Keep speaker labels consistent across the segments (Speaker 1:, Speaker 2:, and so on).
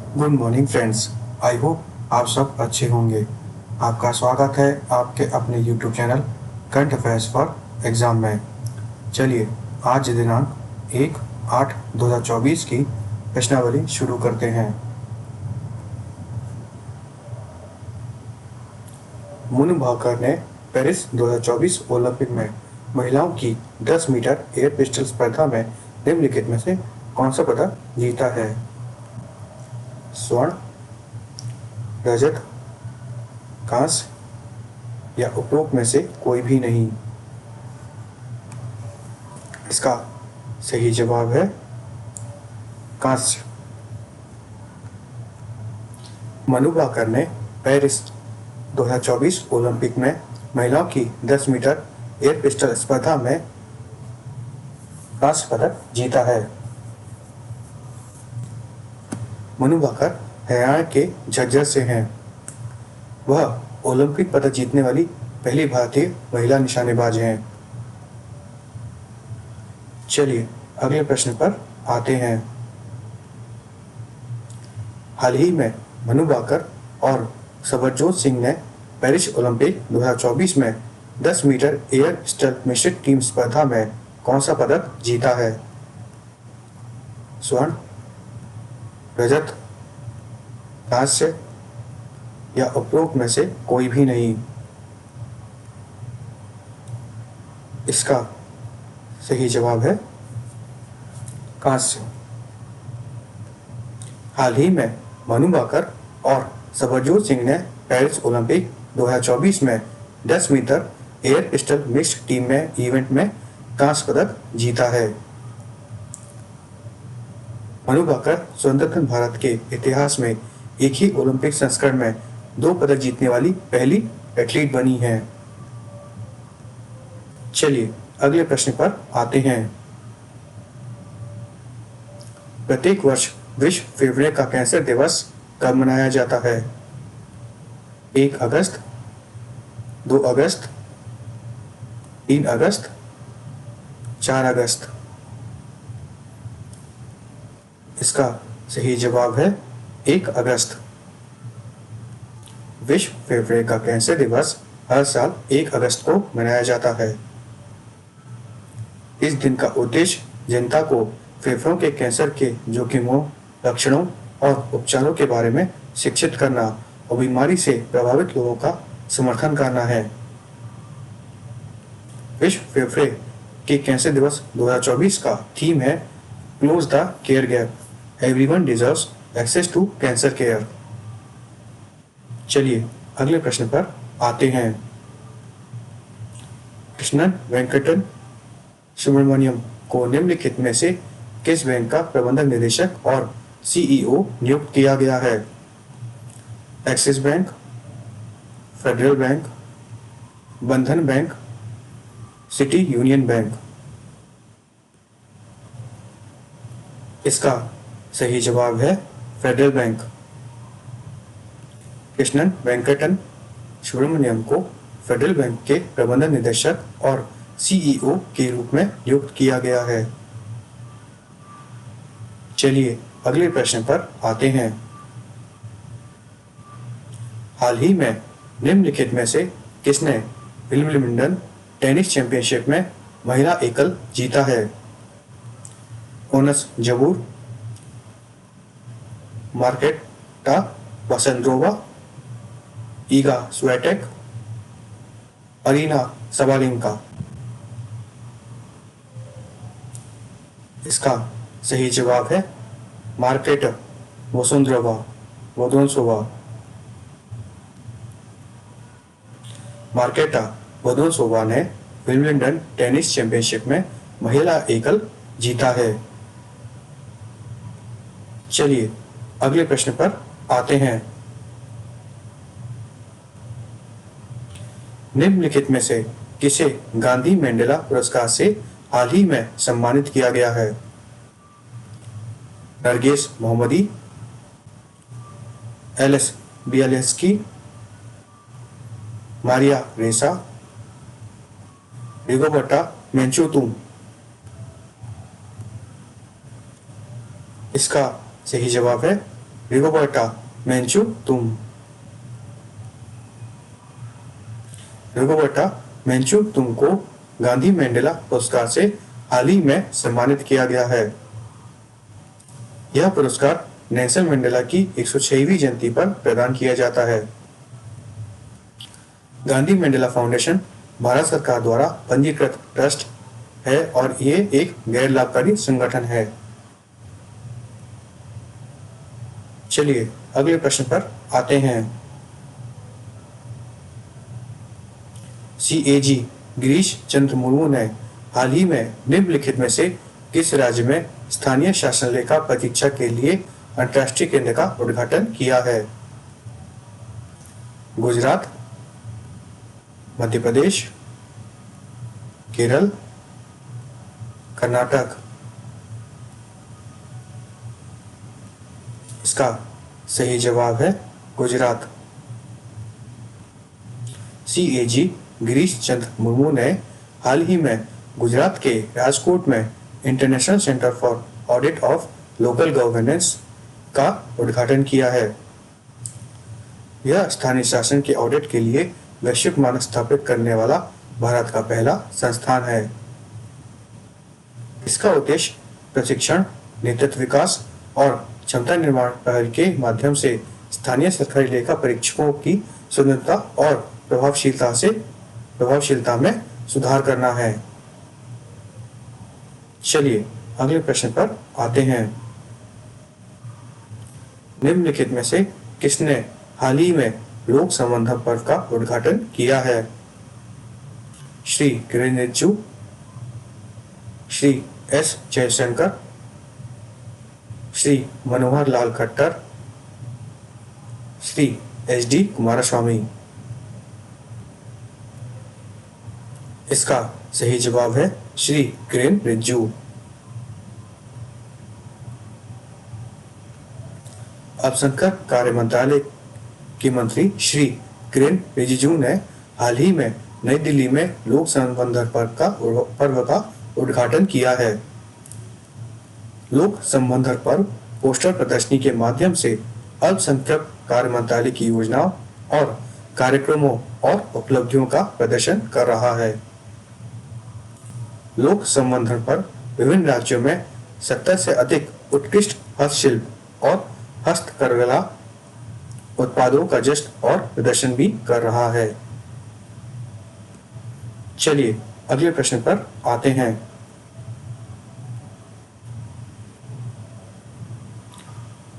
Speaker 1: Good morning friends. I hope आप सब अच्छे होंगे। आपका स्वागत है आपके अपने YouTube channel current affairs for exam में। चलिए आज दिनांक 1/8/2024 की प्रश्नावली शुरू करते हैं। मनु भाकर ने पेरिस 2024 ओलंपिक में महिलाओं की 10 मीटर एयर पिस्टल स्पर्धा में निम्नलिखित में से कौन सा पदक जीता है? स्वर्ण, रजत, कांस्य या उपरोक्त में से कोई भी नहीं। इसका सही जवाब है कांस्य। मनु भाकर ने पेरिस 2024 ओलंपिक में महिलाओं की 10 मीटर एयर पिस्टल स्पर्धा में कांस्य पदक जीता है। मनु भाकर हरियाणा के झज्जर से हैं। वह ओलंपिक पदक जीतने वाली पहली भारतीय महिला निशानेबाज हैं। चलिए अगले प्रश्न पर आते हैं। हाल ही में मनु भाकर और सबरजोत सिंह ने पेरिस ओलंपिक 2024 में 10 मीटर एयर पिस्टल मिश्रित टीम स्पर्धा में कौन सा पदक जीता है? स्वर्ण, रजत, कांस्य या उपरोक्त में से कोई भी नहीं। इसका सही जवाब है कांस्य। हाल ही में मनु भाकर और सबरजोत सिंह ने पेरिस ओलंपिक 2024 में 10 metre air pistol mixed team में इवेंट में कांस्य पदक जीता है। मनु भाकर स्वतंत्र भारत के इतिहास में एक ही ओलंपिक संस्करण में 2 पदक जीतने वाली पहली एथलीट बनी है। चलिए अगले प्रश्न पर आते हैं। प्रत्येक वर्ष विश्व फेफड़े का कैंसर दिवस कब मनाया जाता है? 1 अगस्त, 2 अगस्त, 3 अगस्त, 4 अगस्त। इसका सही जवाब है 1 अगस्त। विश्व फेफड़े का कैंसर दिवस हर साल 1 अगस्त को मनाया जाता है। इस दिन का उद्देश्य जनता को फेफड़ों के कैंसर के जोखिमों, लक्षणों और उपचारों के बारे में शिक्षित करना और बीमारी से प्रभावित लोगों का समर्थन करना है। विश्व फेफड़े के कैंसर दिवस 2024 का थीम है close the care gap, everyone deserves access to cancer care. चलिए अगले प्रश्न पर आते हैं। कृष्णन वेंकटन सुब्रमण्यम को निम्नलिखित में से किस बैंक का प्रबंधक निदेशक और सीईओ नियुक्त किया गया है? एक्सिस बैंक, फेडरल बैंक, बंधन बैंक, सिटी यूनियन बैंक। इसका सही जवाब है फेडरल बैंक। कृष्णन वेंकटन सुब्रमण्यम को फेडरल बैंक के प्रबंधन निदेशक और सीईओ के रूप में नियुक्त किया गया है। चलिए अगले प्रश्न पर आते हैं। हाल ही में निम्नलिखित में से किसने विंबलडन टेनिस चैंपियनशिप में महिला एकल जीता है? Ons Jabeur, Marketa Vondrousova, Iga Swiatek, Aryna Sabalenka. इसका सही जवाब है मार्केटा वसुंधरवा। मार्केटा वसुंधरवा ने विंबलडन टेनिस चैंपियनशिप में महिला एकल जीता है। चलिए अगले प्रश्न पर आते हैं। निम्नलिखित में से किसे गांधी मंडेला पुरस्कार से हाल ही में सम्मानित किया गया है? नरगिस मोहम्मदी, एलिस बियालिस्की, मारिया रेसा, रिगोबर्टा मेंचुतुम। इसका सही जवाब है रिगोबर्टा मेंचू तुम। रिगोबर्टा मेंचू तुम को गांधी मैंडेला पुरस्कार से हाल ही में सम्मानित किया गया है। यह पुरस्कार नेल्सन मंडेला की 106वीं जयंती पर प्रदान किया जाता है। गांधी मंडेला फाउंडेशन भारत सरकार द्वारा पंजीकृत ट्रस्ट है और ये एक गैर लाभकारी संगठन है। चलिए अगले प्रश्न पर आते हैं। CAG गिरीश चंद्र मुर्मू ने हाल ही में निम्नलिखित में से किस राज्य में स्थानीय शासन लेखा परीक्षा के लिए अंतर्राष्ट्रीय केंद्र का उद्घाटन किया है? गुजरात, मध्य प्रदेश, केरल, कर्नाटक। इसका सही जवाब है गुजरात। CAG गिरीश चंद्र मुर्मू ने हाल ही में गुजरात के राजकोट में international centre for audit of local governance का उद्घाटन किया है। यह स्थानीय शासन के ऑडिट के लिए वैश्विक मानक स्थापित करने वाला भारत का पहला संस्थान है। इसका उद्देश्य प्रशिक्षण, नेतृत्व विकास और क्षमता निर्माण पहल के माध्यम से स्थानीय सरकारी लेखा परीक्षकों की स्वतंत्रता और प्रभावशीलता में सुधार करना है। चलिए अगले प्रश्न पर आते हैं। निम्नलिखित में से किसने हाल ही में लोक संबंध पर्व का उद्घाटन किया है? Shri Kiren Rijiju, Shri S Jaishankar, Shri Manohar Lal Khattar, Shri HD Kumaraswamy. इसका सही जवाब है श्री किरेन रिजिजू। अल्पसंख्यक कार्य मंत्रालय के मंत्री श्री किरेन रिजिजू ने हाल ही में नई दिल्ली में लोक संबंध पर्व का उद्घाटन किया है। लोक संबंध पर्व पोस्टर प्रदर्शनी के माध्यम से अल्पसंख्यक कार्य मंत्रालय की योजनाओं और कार्यक्रमों और उपलब्धियों का प्रदर्शन कर रहा है। लोक संबंध पर्व विभिन्न राज्यों में 70 से अधिक उत्कृष्ट हस्तशिल्प और हस्तकरघा उत्पादों का जश्न और प्रदर्शन भी कर रहा है। चलिए अगले प्रश्न पर आते हैं।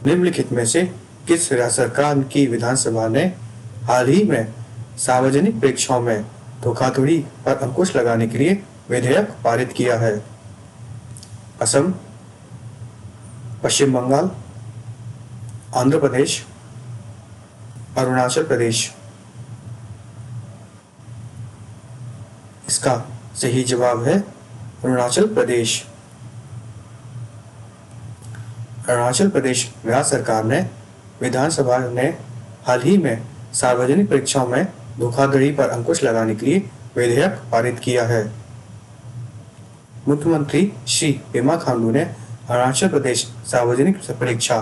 Speaker 1: निम्नलिखित में से किस राज्य सरकार की विधानसभा ने हाल ही में सार्वजनिक परीक्षाओं में धोखाधड़ी पर अंकुश लगाने के लिए विधेयक पारित किया है? असम, पश्चिम बंगाल, आंध्र प्रदेश, अरुणाचल प्रदेश। इसका सही जवाब है अरुणाचल प्रदेश। अरुणाचल प्रदेश राज्य सरकार ने विधानसभा ने हाल ही में सार्वजनिक परीक्षाओं में धोखाधड़ी पर अंकुश लगाने के लिए विधेयक पारित किया है। मुख्यमंत्री श्री पेमा खांडू ने अरुणाचल प्रदेश सार्वजनिक परीक्षा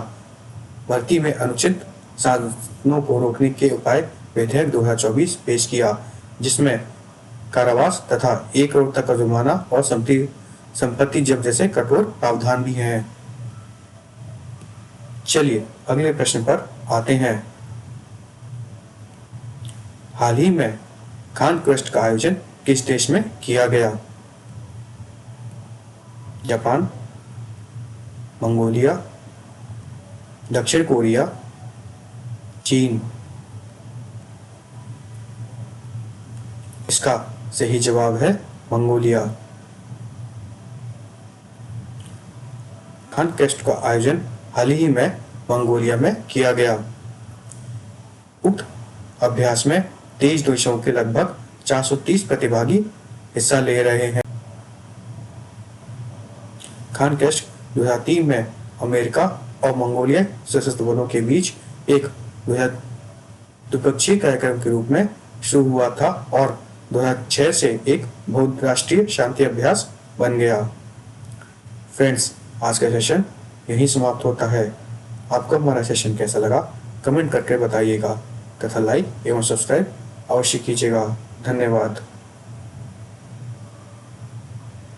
Speaker 1: भर्ती में अनुचित साधनों को रोकने के उपाय विधेयक 2024 पेश किया, जिसमें कारावास तथा 1 करोड़ तक का जुर्माना और संपत्ति जब्त जैसे कठोर प्रावधान भी हैं। चलिए अगले प्रश्न पर आते हैं। हाल ही में खान क्वेस्ट का आयोजन किस देश में किया गया? जापान, मंगोलिया, दक्षिण कोरिया, चीन। इसका सही जवाब है मंगोलिया। खान क्वेस्ट का आयोजन हाल ही में मंगोलिया में किया गया। उक्त अभ्यास में 23 देशों के लगभग 430 प्रतिभागी हिस्सा ले रहे हैं। खान क्वेस्ट 2003 में अमेरिका और मंगोलिया सशस्त्र बलों के बीच एक द्विपक्षीय कार्यक्रम के रूप में शुरू हुआ था और 2006 से एक बहुराष्ट्रीय शांति अभ्यास बन गया। फ्रेंड्स, आज का सेशन यहीं समाप्त होता है। आपको हमारा सेशन कैसा लगा कमेंट करके बताइएगा तथा लाइक एवं सब्सक्राइब अवश्य कीजिएगा। धन्यवाद।